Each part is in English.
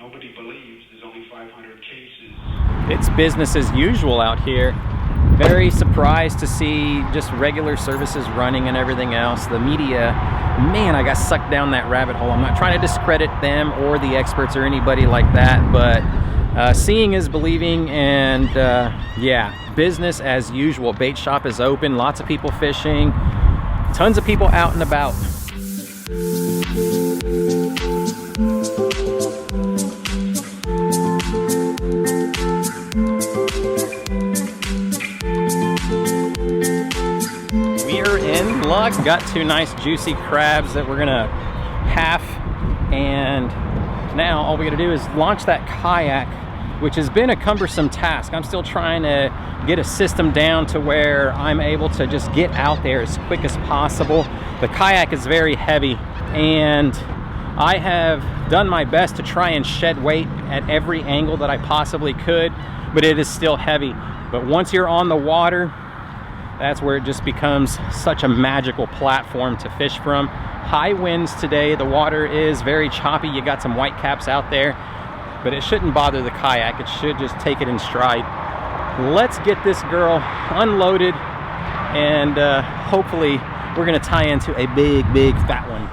nobody believes there's only 500 cases. It's business as usual out here. Very surprised to see just regular services running and everything else. The media, man, I got sucked down that rabbit hole. I'm not trying to discredit them or the experts or anybody like that, but seeing is believing, and yeah, business as usual. Bait shop is open, lots of people fishing, tons of people out and about. Luck. Got two nice juicy crabs that we're gonna half, and now all we gotta do is launch that kayak, which has been a cumbersome task. I'm still trying to get a system down to where I'm able to just get out there as quick as possible. The kayak is very heavy, and I have done my best to try and shed weight at every angle that I possibly could, but it is still heavy. But once you're on the water, that's where it just becomes such a magical platform to fish from. High winds today, the water is very choppy. You got some white caps out there, but it shouldn't bother the kayak. It should just take it in stride. Let's get this girl unloaded, and hopefully we're gonna tie into a big fat one.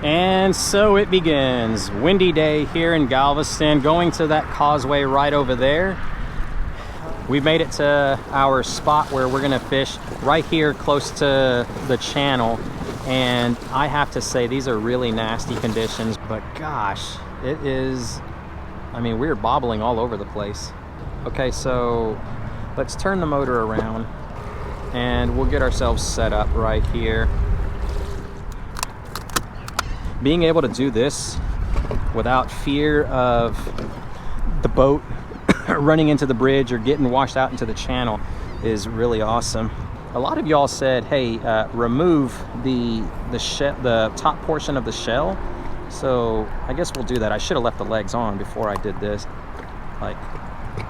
And so it begins. Windy day here in Galveston, going to that causeway right over there. We made it to our spot where we're gonna fish right here close to the channel, and I have to say these are really nasty conditions, but gosh, it is, I mean, we're bobbling all over the place. Okay, so let's turn the motor around and we'll get ourselves set up right here. Being able to do this without fear of the boat running into the bridge or getting washed out into the channel is really awesome. A lot of y'all said, hey, remove the top portion of the shell. So I guess we'll do that. I should have left the legs on before I did this, like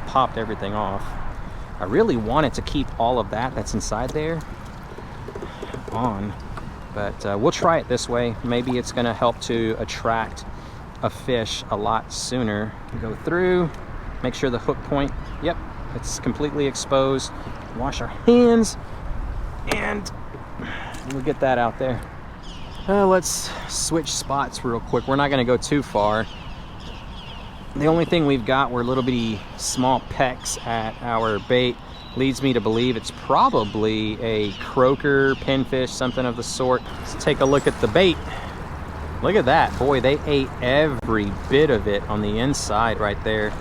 popped everything off. I really wanted to keep all of that's inside there on, but we'll try it this way. Maybe it's gonna help to attract a fish a lot sooner. Go through, make sure the hook point, yep, it's completely exposed. Wash our hands, and we'll get that out there. Let's switch spots real quick. We're not gonna go too far. The only thing we've got were little bitty small pecks at our bait. Leads me to believe it's probably a croaker, pinfish, something of the sort. Let's take a look at the bait. Look at that, boy, they ate every bit of it on the inside right there.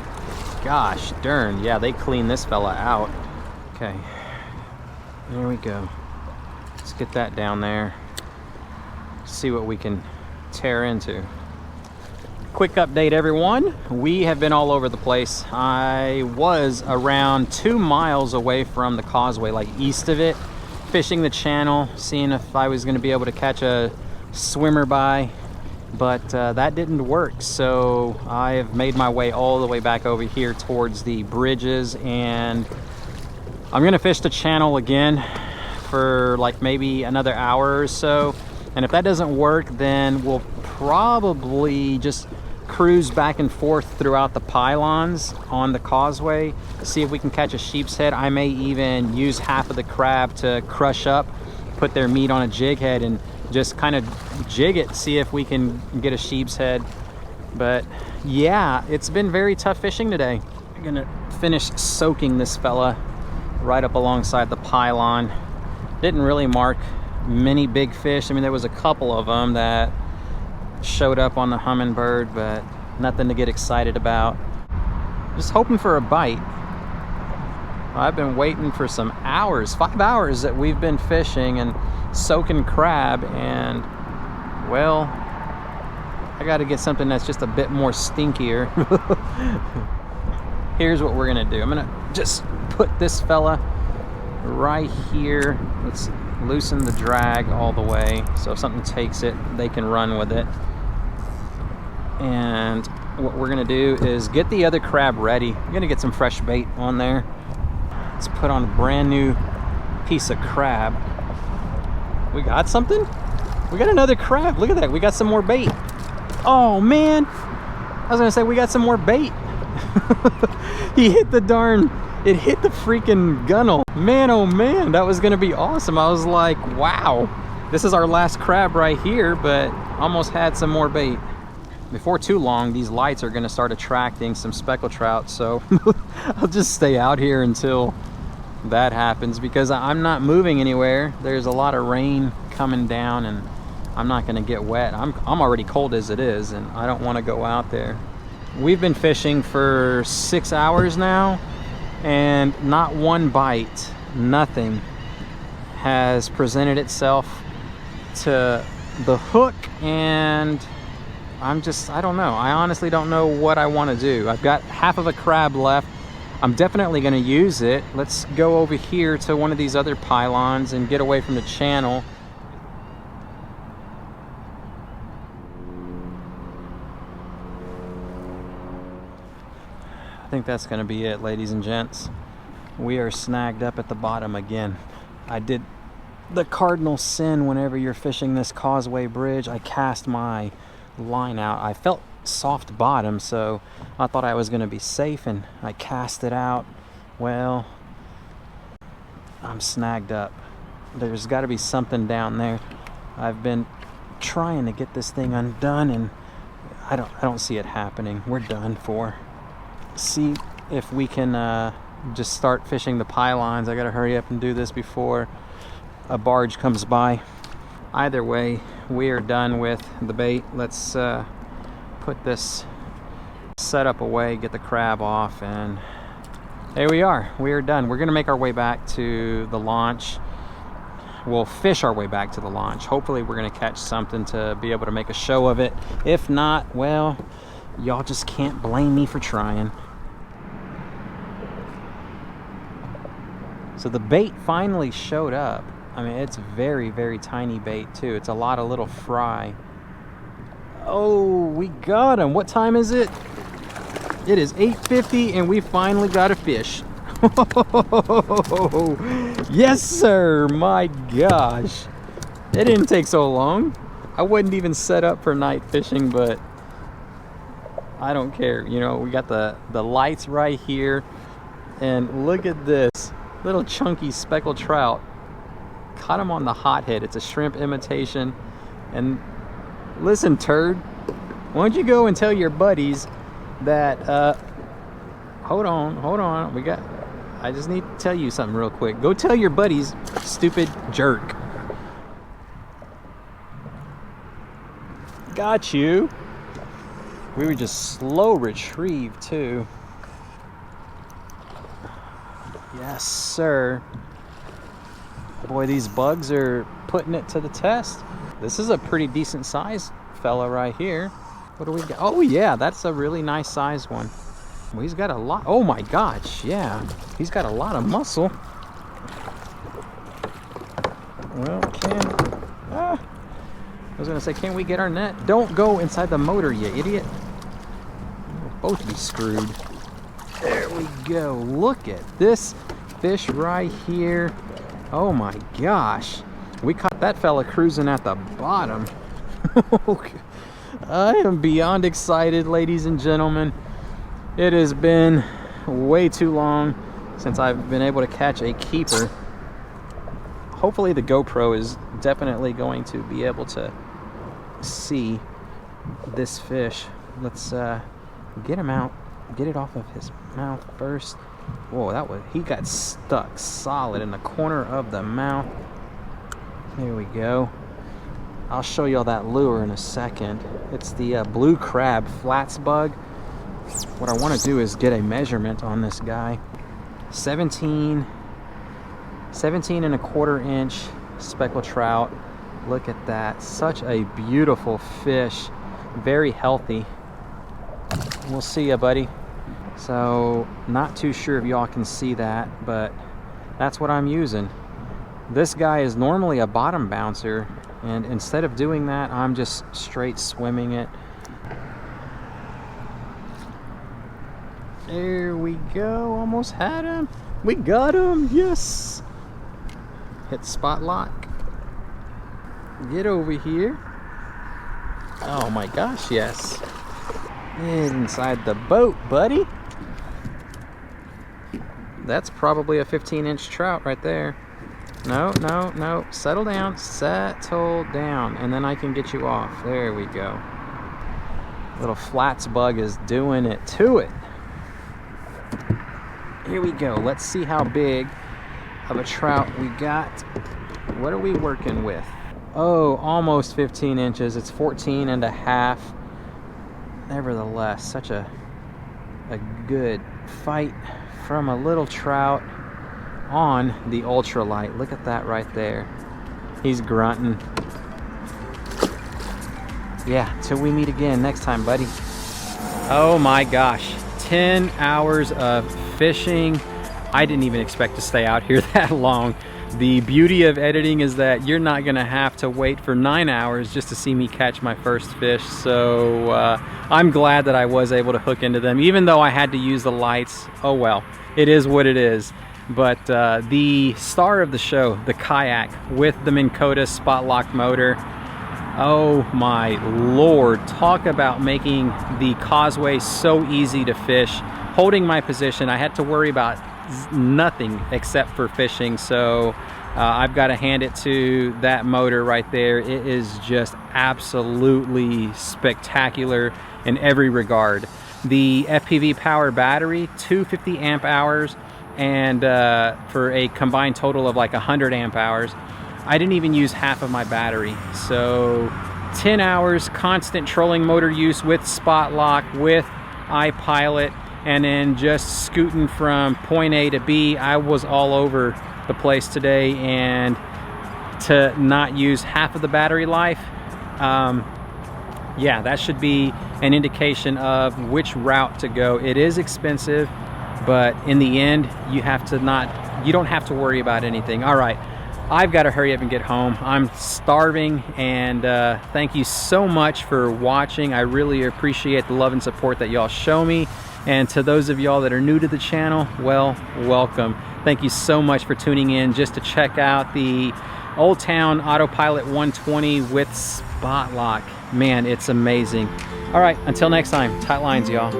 Gosh darn, yeah, they cleaned this fella out. Okay, there we go. Let's get that down there. See what we can tear into. Quick update, everyone. We have been all over the place. I was around 2 miles away from the causeway, like east of it, fishing the channel, seeing if I was gonna be able to catch a swimmer by, but that didn't work. So I have made my way all the way back over here towards the bridges, and I'm gonna fish the channel again for like maybe another hour or so. And if that doesn't work, then we'll probably just cruise back and forth throughout the pylons on the causeway, see if we can catch a sheep's head. I may even use half of the crab to crush up, put their meat on a jig head, and just kind of jig it, see if we can get a sheep's head. But yeah, it's been very tough fishing today. I'm gonna finish soaking this fella right up alongside the pylon. Didn't really mark many big fish. I mean, there was a couple of them that showed up on the Humminbird, but nothing to get excited about. Just hoping for a bite. I've been waiting for some hours, 5 hours that we've been fishing and soaking crab, and well, I got to get something that's just a bit more stinkier. Here's what we're gonna do. I'm gonna just put this fella right here. Let's loosen the drag all the way, so if something takes it, they can run with it. And what we're gonna do is get the other crab ready. I'm gonna get some fresh bait on there. Let's put on a brand new piece of crab. We got something? We got another crab. Look at that. We got some more bait. Oh man, I was gonna say we got some more bait. He hit the darn, it hit the freaking gunnel. Man, oh man, that was gonna be awesome. I was like, wow, this is our last crab right here, but almost had some more bait. Before too long, these lights are gonna start attracting some speckled trout, so I'll just stay out here until that happens, because I'm not moving anywhere. There's a lot of rain coming down and I'm not gonna get wet. I'm already cold as it is, and I don't wanna go out there. We've been fishing for 6 hours now, and not one bite, nothing has presented itself to the hook, and I don't know. I honestly don't know what I want to do. I've got half of a crab left. I'm definitely going to use it. Let's go over here to one of these other pylons and get away from the channel. I think that's going to be it, ladies and gents. We are snagged up at the bottom again. I did the cardinal sin whenever you're fishing this causeway bridge. I cast my line out. I felt soft bottom, so I thought I was going to be safe, and I cast it out. Well, I'm snagged up. There's got to be something down there. I've been trying to get this thing undone, and I don't see it happening. We're done for. See if we can just start fishing the pylons. I gotta hurry up and do this before a barge comes by. Either way, we are done with the bait. Let's put this setup away, get the crab off, and there we are. We are done. We're gonna make our way back to the launch. We'll fish our way back to the launch. Hopefully we're gonna catch something to be able to make a show of it. If not, well, y'all just can't blame me for trying. So the bait finally showed up. I mean, it's very, very tiny bait too. It's a lot of little fry. Oh, we got him. What time is it? It is 8:50 and we finally got a fish. Yes, sir. My gosh. It didn't take so long. I wouldn't even set up for night fishing, but I don't care. You know, we got the lights right here, and look at this little chunky speckled trout. Caught him on the hothead. It's a shrimp imitation. And listen, turd, why don't you go and tell your buddies that hold on, I just need to tell you something real quick. Go tell your buddies, stupid jerk. Got you. We were just slow retrieve too. Yes, sir. Boy, these bugs are putting it to the test. This is a pretty decent size fella right here. What do we got? Oh yeah, that's a really nice size one. Well, he's got a lot. Oh my gosh, yeah. He's got a lot of muscle. Well, I was gonna say, can we get our net? Don't go inside the motor, you idiot. We'll both be screwed. There we go. Look at this fish right here. Oh my gosh. We caught that fella cruising at the bottom. I am beyond excited, ladies and gentlemen. It has been way too long since I've been able to catch a keeper. Hopefully the GoPro is definitely going to be able to see this fish. Let's get him out, get it off of his mouth first. Whoa, he got stuck solid in the corner of the mouth. There we go. I'll show y'all that lure in a second. It's the blue crab flats bug. What I want to do is get a measurement on this guy. 17 and a quarter inch speckled trout. Look at that. Such a beautiful fish. Very healthy. We'll see ya, buddy. So, not too sure if y'all can see that, but that's what I'm using. This guy is normally a bottom bouncer, and instead of doing that, I'm just straight swimming it. There we go. Almost had him. We got him. Yes. Hit spot lock. Get over here. Oh my gosh, yes. Get inside the boat, buddy. That's probably a 15-inch trout right there. No, no, no. Settle down. Settle down. And then I can get you off. There we go. Little flats bug is doing it to it. Here we go. Let's see how big of a trout we got. What are we working with? Oh, almost 15 inches. It's 14 and a half. Nevertheless, such a good fight from a little trout on the ultralight. Look at that right there. He's grunting. Yeah, till we meet again next time, buddy. Oh my gosh, 10 hours of fishing. I didn't even expect to stay out here that long. The beauty of editing is that you're not gonna have to wait for 9 hours just to see me catch my first fish. So I'm glad that I was able to hook into them, even though I had to use the lights. Oh well, it is what it is. But the star of the show, the kayak with the Minn Kota spot lock motor. Oh my Lord, talk about making the causeway so easy to fish. Holding my position, I had to worry about nothing except for fishing. So I've got to hand it to that motor right there. It is just absolutely spectacular in every regard. The FPV power battery, 250 amp hours, and for a combined total of like 100 amp hours. I didn't even use half of my battery. So 10 hours constant trolling motor use with spot lock, with iPilot, and then just scooting from point A to B. I was all over the place today, and to not use half of the battery life, yeah, that should be an indication of which route to go. It is expensive, but in the end, you don't have to worry about anything. All right, I've got to hurry up and get home. I'm starving, and thank you so much for watching. I really appreciate the love and support that y'all show me. And to those of y'all that are new to the channel, well, welcome. Thank you so much for tuning in just to check out the Old Town Autopilot 120 with spot lock. Man, it's amazing. All right, until next time, tight lines, y'all.